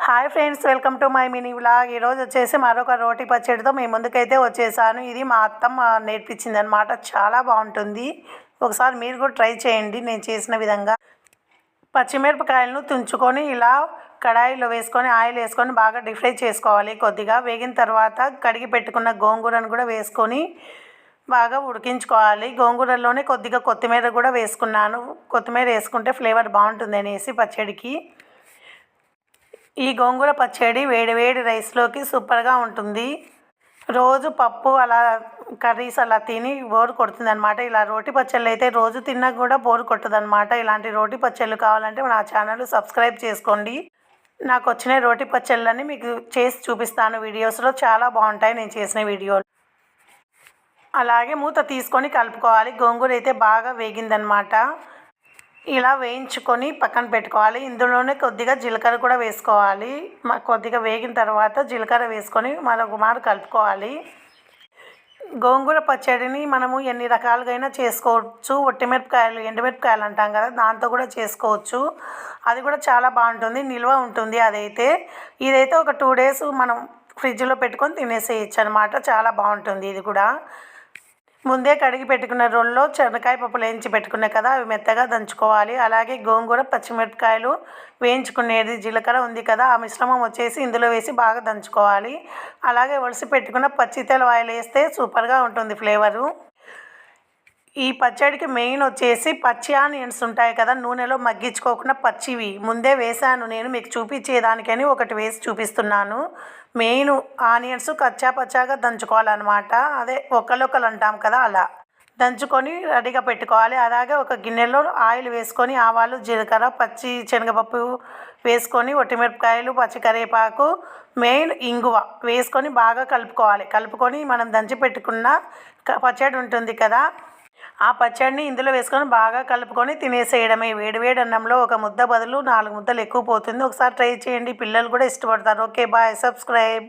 Hi friends, welcome to my mini vlog. ఈరోజు వచ్చేసి మరొక రోటి పచ్చడితో మీ ముందుకైతే వచ్చేసాను. ఇది మా అత్తమ్మ నేర్పించింది అనమాట. చాలా బాగుంటుంది. ఒకసారి మీరు కూడా ట్రై చేయండి నేను చేసిన విధంగా. పచ్చిమిరపకాయలను తుంచుకొని ఇలా కడాయిలో వేసుకొని ఆయిల్ వేసుకొని బాగా డీప్ ఫ్రై చేసుకోవాలి. కొద్దిగా వేగిన తర్వాత కడిగి పెట్టుకున్న గోంగూరను కూడా వేసుకొని బాగా ఉడికించుకోవాలి. గోంగూరలోనే కొద్దిగా కొత్తిమీర కూడా వేసుకున్నాను. కొత్తిమీర వేసుకుంటే ఫ్లేవర్ బాగుంటుంది అనేసి పచ్చడికి. ఈ గోంగూర పచ్చడి వేడి వేడి రైస్లోకి సూపర్గా ఉంటుంది. రోజు పప్పు అలా కర్రీస్ అలా తిని బోరు కొడుతుంది అనమాట. ఇలా రోటి పచ్చళ్ళు అయితే రోజు తిన్నా కూడా బోరు కొట్టదనమాట. ఇలాంటి రోటి పచ్చళ్ళు కావాలంటే నా ఛానల్ సబ్స్క్రైబ్ చేసుకోండి. నాకు వచ్చిన రోటి పచ్చళ్ళని మీకు చేసి చూపిస్తాను వీడియోస్లో. చాలా బాగుంటాయి నేను చేసిన వీడియోలు. అలాగే మూత తీసుకొని కలుపుకోవాలి. గోంగూర అయితే బాగా వేగిందనమాట. ఇలా వేయించుకొని పక్కన పెట్టుకోవాలి. ఇందులోనే కొద్దిగా జీలకర్ర కూడా వేసుకోవాలి. కొద్దిగా వేగిన తర్వాత జీలకర్ర వేసుకొని మరొక మారు కలుపుకోవాలి. గోంగూర పచ్చడిని మనము ఎన్ని రకాలుగా అయినా చేసుకోవచ్చు. ఒట్టిమిరపకాయలు ఎండుమిరపకాయలు అంటాం కదా, దాంతో కూడా చేసుకోవచ్చు. అది కూడా చాలా బాగుంటుంది, నిల్వ ఉంటుంది. ఇదైతే ఒక 2 days మనం ఫ్రిడ్జ్లో పెట్టుకొని తినేసేయచ్చు అనమాట. చాలా బాగుంటుంది ఇది కూడా. ముందే కడిగి పెట్టుకున్న రోల్లో శనగకాయ పప్పులు వేయించి పెట్టుకున్నాయి కదా, అవి మెత్తగా దంచుకోవాలి. అలాగే గోంగూర, పచ్చిమిరపకాయలు వేయించుకునేది జీలకర్ర ఉంది కదా, ఆ మిశ్రమం వచ్చేసి ఇందులో వేసి బాగా దంచుకోవాలి. అలాగే ఒలిసి పెట్టుకున్న పచ్చి తెల్లవాయలు వేస్తే సూపర్గా ఉంటుంది ఫ్లేవరు. ఈ పచ్చడికి మెయిన్ వచ్చేసి పచ్చి ఆనియన్స్ ఉంటాయి కదా, నూనెలో మగ్గించుకోకుండా పచ్చివి ముందే వేసాను నేను మీకు చూపించేదానికని ఒకటి వేసి చూపిస్తున్నాను. మెయిన్ ఆనియన్స్ కచ్చా పచ్చాగా దంచుకోవాలన్నమాట. అదే ఒక్కలొక్కలు అంటాం కదా, అలా దంచుకొని రెడీగా పెట్టుకోవాలి. అలాగే ఒక గిన్నెలో ఆయిల్ వేసుకొని ఆవాలు, జీలకర్ర, పచ్చి శనగపప్పు వేసుకొని ఒట్టిమిరపకాయలు, పచ్చి కరివేపాకు, మెయిన్ ఇంగువ వేసుకొని బాగా కలుపుకొని మనం దంచి పెట్టుకున్న పచ్చడి ఉంటుంది కదా, ఆ పచ్చడిని ఇందులో వేసుకొని బాగా కలుపుకొని తినేసేయడమే. వేడివేడి అన్నంలో ఒక ముద్ద బదులు 4 ముద్దలు ఎక్కువ పోతుంది. ఒకసారి ట్రై చేయండి, పిల్లలు కూడా ఇష్టపడతారు. Okay, bye, subscribe.